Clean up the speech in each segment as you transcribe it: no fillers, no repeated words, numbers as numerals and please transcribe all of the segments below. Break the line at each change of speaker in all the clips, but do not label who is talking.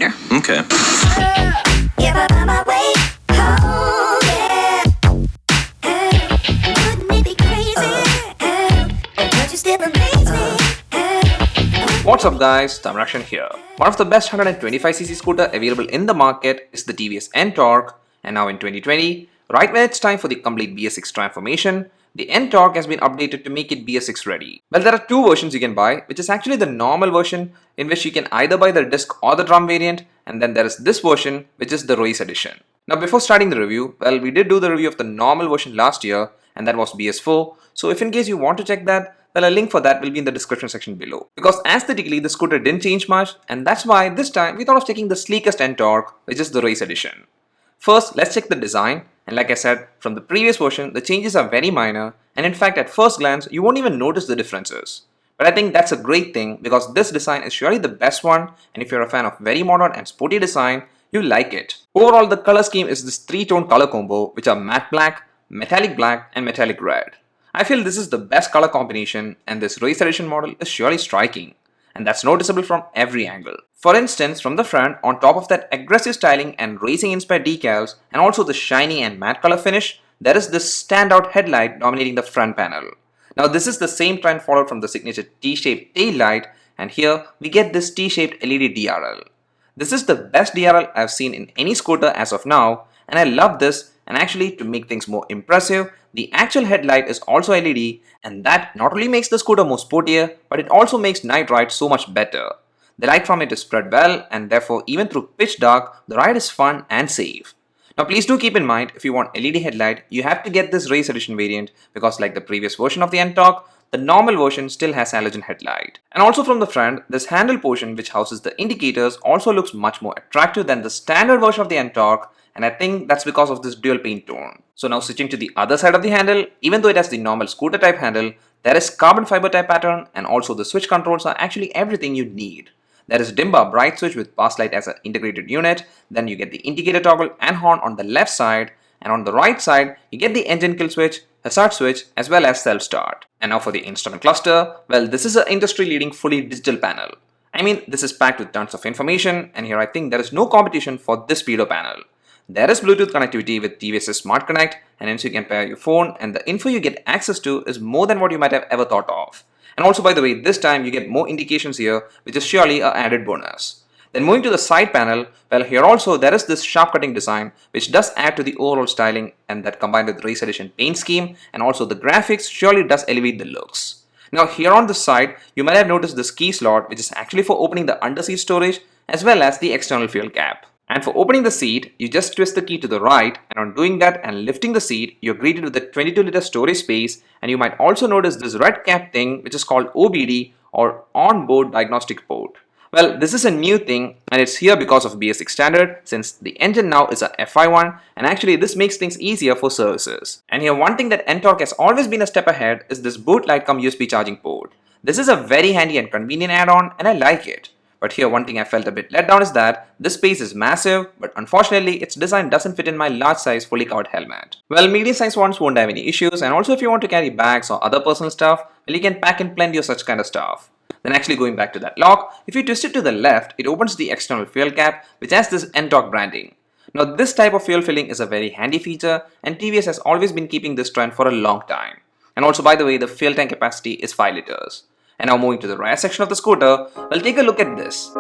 later.
Okay.
What's up guys, Tamrakshan here. One of the best 125cc scooter available in the market is the TVS Ntorq, and now in 2020, right when it's time for the complete BS-6 transformation, the Ntorq has been updated to make it BS-6 ready. Well, there are two versions you can buy, which is actually the normal version in which you can either buy the disc or the drum variant, and then there is this version which is the race edition. Now before starting the review, well, we did do the review of the normal version last year, and that was BS4, so if in case you want to check that, well, a link for that will be in the description section below. Because aesthetically, the scooter didn't change much, and that's why this time we thought of taking the sleekest Ntorq, which is the race edition. First, let's check the design, and like I said, from the previous version, the changes are very minor, and in fact at first glance, you won't even notice the differences. But I think that's a great thing because this design is surely the best one, and if you're a fan of very modern and sporty design, you'll like it. Overall, the color scheme is this three-tone color combo, which are matte black, metallic black, and metallic red. I feel this is the best color combination, and this race edition model is surely striking, and that's noticeable from every angle. For instance, from the front, on top of that aggressive styling and racing inspired decals and also the shiny and matte color finish, there is this standout headlight dominating the front panel. Now this is the same trend followed from the signature T-shaped tail light, and here we get this T-shaped LED DRL. This is the best DRL I've seen in any scooter as of now, and I love this. And actually, to make things more impressive, the actual headlight is also LED, and that not only makes the scooter more sportier, but it also makes night rides so much better. The light from it is spread well, and therefore even through pitch dark, the ride is fun and safe. Now please do keep in mind, if you want LED headlight, you have to get this race edition variant because like the previous version of the Ntorq, the normal version still has halogen headlight. And also from the front, this handle portion which houses the indicators also looks much more attractive than the standard version of the Ntorq, and I think that's because of this dual paint tone. So now switching to the other side of the handle, even though it has the normal scooter type handle, there is carbon fiber type pattern, and also the switch controls are actually everything you need. There is dim bar bright switch with pass light as an integrated unit, then you get the indicator toggle and horn on the left side, and on the right side you get the engine kill switch, hazard switch as well as self start. And now for the instrument cluster, well, this is an industry leading fully digital panel. I mean, this is packed with tons of information, and here I think there is no competition for this speedo panel. There is Bluetooth connectivity with TVS Smart Connect, and hence you can pair your phone, and the info you get access to is more than what you might have ever thought of. And also by the way, this time you get more indications here, which is surely an added bonus. Then moving to the side panel, well, here also there is this sharp cutting design which does add to the overall styling, and that combined with race edition paint scheme and also the graphics surely does elevate the looks. Now here on this side, you might have noticed this key slot which is actually for opening the underseat storage as well as the external fuel cap. And for opening the seat, you just twist the key to the right, and on doing that and lifting the seat, you're greeted with a 22-liter storage space, and you might also notice this red cap thing which is called OBD or Onboard Diagnostic port. Well, this is a new thing, and it's here because of BS-6 standard since the engine now is a FI1, and actually this makes things easier for services. And here one thing that Ntorq has always been a step ahead is this boot light cum USB charging port. This is a very handy and convenient add-on, and I like it. But here one thing I felt a bit let down is that this space is massive, but unfortunately its design doesn't fit in my large size fully covered helmet. Well, medium size ones won't have any issues, and also if you want to carry bags or other personal stuff, well, you can pack in plenty of such kind of stuff. Then actually going back to that lock, if you twist it to the left, it opens the external fuel cap which has this Ntorq branding. Now this type of fuel filling is a very handy feature, and TVS has always been keeping this trend for a long time. And also by the way, the fuel tank capacity is 5 liters. And now moving to the rear section of the scooter, we'll take a look at this.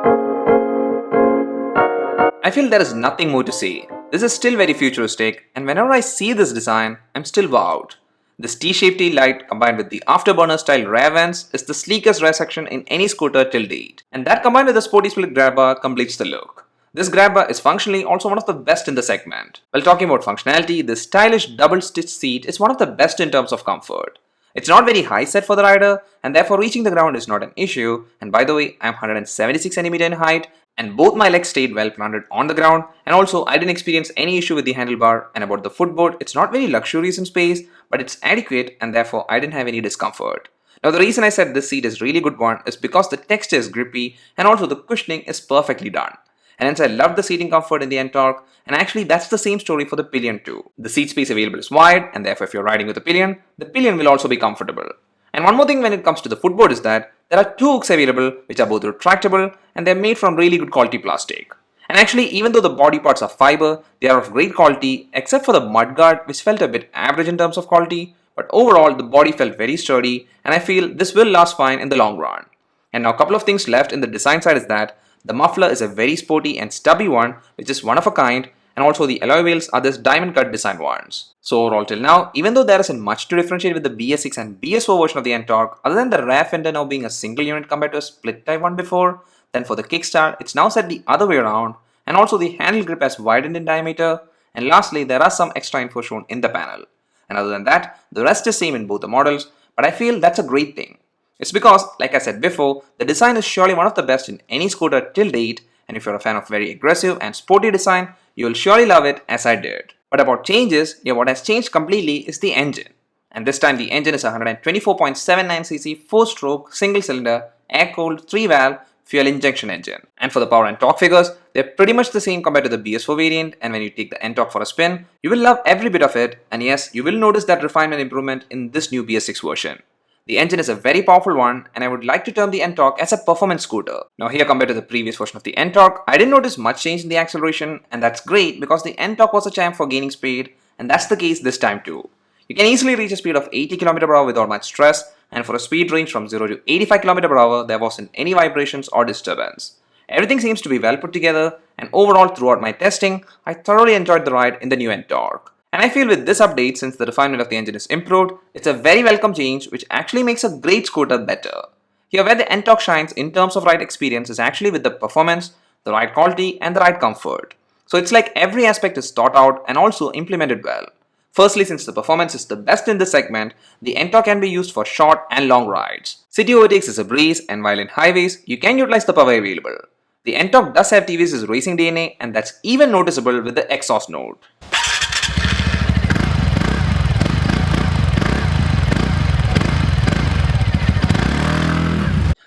I feel there is nothing more to say. This is still very futuristic, and whenever I see this design, I'm still wowed. This T-shaped tail light combined with the afterburner style rear vents is the sleekest rear section in any scooter till date. And that combined with the sporty split grab bar completes the look. This grab bar is functionally also one of the best in the segment. While talking about functionality, this stylish double stitch seat is one of the best in terms of comfort. It's not very high set for the rider, and therefore reaching the ground is not an issue. And by the way, I'm 176 cm in height, and both my legs stayed well planted on the ground, and also I didn't experience any issue with the handlebar. And about the footboard, it's not very luxurious in space, but it's adequate, and therefore I didn't have any discomfort. Now the reason I said this seat is really good one is because the texture is grippy, and also the cushioning is perfectly done. And hence I love the seating comfort in the Ntorq, and actually that's the same story for the pillion too. The seat space available is wide, and therefore if you're riding with a pillion, the pillion will also be comfortable. And one more thing when it comes to the footboard is that there are two hooks available which are both retractable, and they're made from really good quality plastic. And actually, even though the body parts are fiber, they are of great quality except for the mudguard, which felt a bit average in terms of quality, but overall the body felt very sturdy and I feel this will last fine in the long run. And now a couple of things left in the design side is that the muffler is a very sporty and stubby one, which is one of a kind, and also the alloy wheels are this diamond cut design ones. So overall till now, even though there isn't much to differentiate with the BS6 and BS4 version of the Ntorq, other than the rear fender now being a single unit compared to a split type one before, then for the kickstart, it's now set the other way around, and also the handle grip has widened in diameter, and lastly, there are some extra info shown in the panel. And other than that, the rest is same in both the models, but I feel that's a great thing. It's because, like I said before, the design is surely one of the best in any scooter till date, and if you're a fan of very aggressive and sporty design, you will surely love it as I did. But about changes, what has changed completely is the engine. And this time the engine is a 124.79cc 4-stroke single-cylinder air-cooled 3-valve fuel injection engine. And for the power and torque figures, they're pretty much the same compared to the BS4 variant, and when you take the Ntorq for a spin, you will love every bit of it, and yes, you will notice that refinement improvement in this new BS6 version. The engine is a very powerful one, and I would like to term the Ntorq as a performance scooter. Now here compared to the previous version of the Ntorq, I didn't notice much change in the acceleration, and that's great because the Ntorq was a champ for gaining speed, and that's the case this time too. You can easily reach a speed of 80 km/h without much stress, and for a speed range from 0 to 85 km/h, there wasn't any vibrations or disturbance. Everything seems to be well put together, and overall throughout my testing, I thoroughly enjoyed the ride in the new Ntorq. And I feel with this update, since the refinement of the engine is improved, it's a very welcome change which actually makes a great scooter better. Here where the Ntorq shines in terms of ride experience is actually with the performance, the ride quality and the ride comfort. So it's like every aspect is thought out and also implemented well. Firstly, since the performance is the best in this segment, the Ntorq can be used for short and long rides. City overtakes is a breeze, and while in highways, you can utilize the power available. The Ntorq does have TVS's racing DNA, and that's even noticeable with the exhaust note.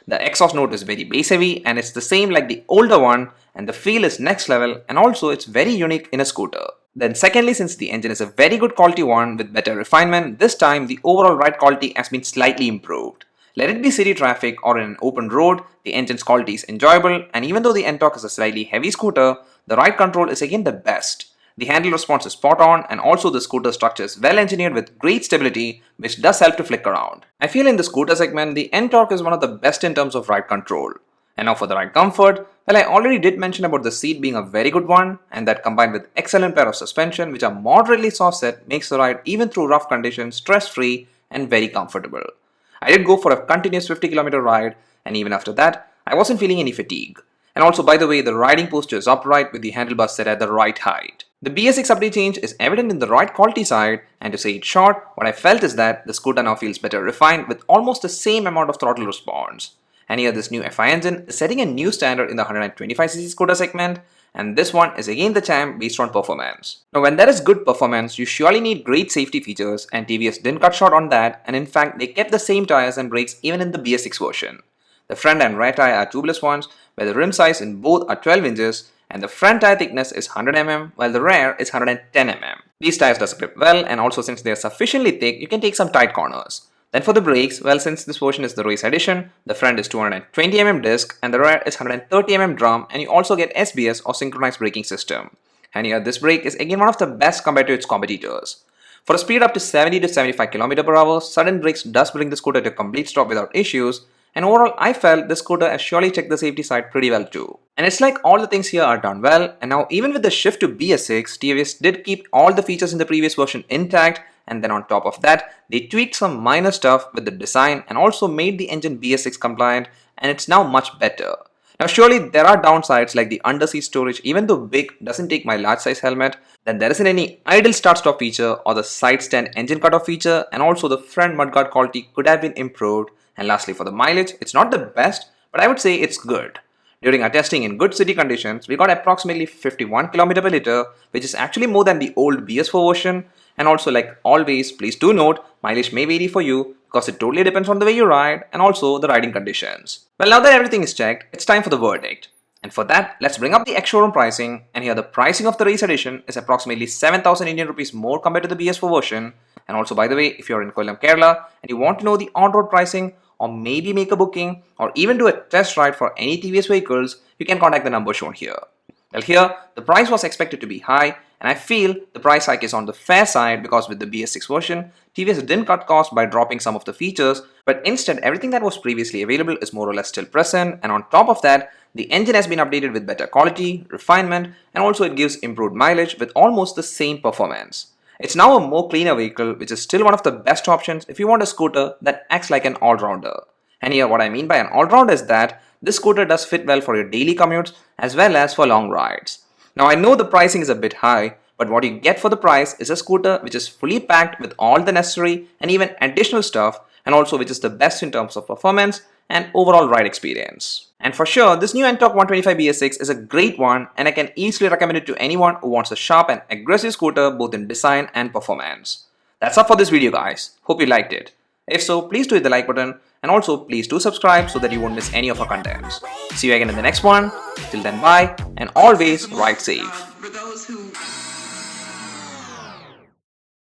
The exhaust note is very bass heavy and it's the same like the older one, and the feel is next level, and also it's very unique in a scooter. Then secondly, since the engine is a very good quality one with better refinement, this time the overall ride quality has been slightly improved. Let it be city traffic or in an open road, the engine's quality is enjoyable, and even though the Ntorq is a slightly heavy scooter, the ride control is again the best. The handle response is spot on, and also the scooter structure is well engineered with great stability, which does help to flick around. I feel in the scooter segment, the Ntorq is one of the best in terms of ride control. And now for the ride comfort, well, I already did mention about the seat being a very good one, and that combined with excellent pair of suspension which are moderately soft set makes the ride even through rough conditions stress-free and very comfortable. I did go for a continuous 50 km ride, and even after that, I wasn't feeling any fatigue. And also, by the way, the riding posture is upright with the handlebars set at the right height. The BS6 update change is evident in the ride quality side, and to say it short, what I felt is that the scooter now feels better refined with almost the same amount of throttle response. And here this new FI engine is setting a new standard in the 125cc scooter segment, and this one is again the champ based on performance. Now when there is good performance, you surely need great safety features, and TVS didn't cut short on that, and in fact they kept the same tires and brakes even in the BS6 version. The front and rear tire are tubeless ones, where the rim size in both are 12 inches, and the front tire thickness is 100 mm while the rear is 110 mm. These tires does grip well, and also since they are sufficiently thick, you can take some tight corners. Then for the brakes, well, since this version is the race edition, the front is 220 mm disc and the rear is 130 mm drum, and you also get SBS or synchronized braking system. And here this brake is again one of the best compared to its competitors. For a speed up to 70 to 75 km/h, sudden brakes does bring the scooter to a complete stop without issues, and overall I felt this scooter has surely checked the safety side pretty well too. And it's like all the things here are done well, and now even with the shift to BS6, TVS did keep all the features in the previous version intact, and then on top of that, they tweaked some minor stuff with the design and also made the engine BS6 compliant, and it's now much better. Now surely there are downsides like the underseat storage. Even though big doesn't take my large size helmet, then there isn't any idle start stop feature or the side stand engine cutoff feature, and also the front mudguard quality could have been improved. And lastly, for the mileage, it's not the best, but I would say it's good. During our testing in good city conditions, we got approximately 51 km/L, which is actually more than the old BS4 version. And also, like always, please do note, mileage may vary for you because it totally depends on the way you ride and also the riding conditions. Well, now that everything is checked, it's time for the verdict. And for that, let's bring up the ex-showroom pricing. And here the pricing of the race edition is approximately 7,000 Indian rupees more compared to the BS4 version. And also, by the way, if you're in Kollam, Kerala and you want to know the on-road pricing, or maybe make a booking or even do a test ride for any TVS vehicles, you can contact the number shown here. Well, here the price was expected to be high, and I feel the price hike is on the fair side because with the BS6 version, TVS didn't cut costs by dropping some of the features, but instead everything that was previously available is more or less still present, and on top of that, the engine has been updated with better quality, refinement, and also it gives improved mileage with almost the same performance. It's now a more cleaner vehicle, which is still one of the best options if you want a scooter that acts like an all-rounder. And here what I mean by an all-rounder is that this scooter does fit well for your daily commutes as well as for long rides. Now I know the pricing is a bit high, but what you get for the price is a scooter which is fully packed with all the necessary and even additional stuff, and also which is the best in terms of performance and overall ride experience. And for sure, this new Ntorq 125 BS-6 is a great one, and I can easily recommend it to anyone who wants a sharp and aggressive scooter both in design and performance. That's all for this video guys. Hope you liked it. If so, please do hit the like button, and also please do subscribe so that you won't miss any of our contents. See you again in the next one. Till then, bye, and always ride safe.